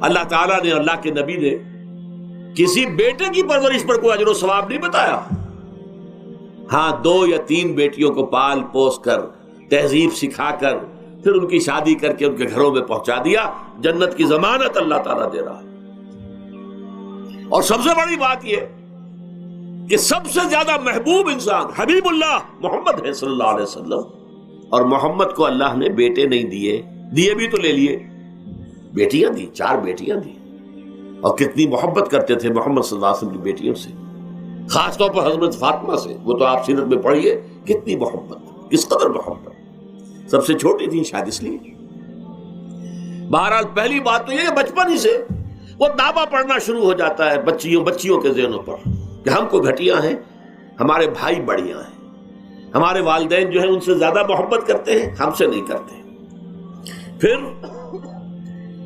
अल्लाह ताला ने, अल्लाह के नबी ने किसी बेटे की परवरिश पर कोई अजर सवाब नहीं बताया। हां, 2 या 3 बेटियों को पाल पोस कर, तहजीब सिखाकर, फिर उनकी शादी करके उनके घरों में पहुंचा दिया। जन्नत की जमानत अल्लाह ताला दे रहा। और सबसे बड़ी बात यह कि सबसे ज्यादा महबूब इंसान हबीबुल्लाह मोहम्मद है सल्लल्लाहु अलैहि वसल्लम। और मोहम्मद को अल्लाह ने बेटे नहीं दिए, दिए भी तो ले लिए, बेटियां दी, 4 बेटियां दी। और कितनी मोहब्बत करते थे मोहम्मद सल्लल्लाहु अलैहि वसल्लम की बेटियों से, खासतौर पर हजरत फातिमा से। वो तो आप सीरत में पढ़िए, कितनी मोहब्बत, किस कदर मोहब्बत। सबसे छोटी थी शायद इसलिए। बहरहाल पहली बात तो यह बचपन ही से वो दावा पढ़ना शुरू हो जाता है बच्चियों के ज़हनों पर कि हम कोई घटिया हैं, हमारे भाई बढ़िया हैं, हमारे वालिदैन जो है उनसे ज्यादा मोहब्बत करते हैं, हमसे नहीं करते। फिर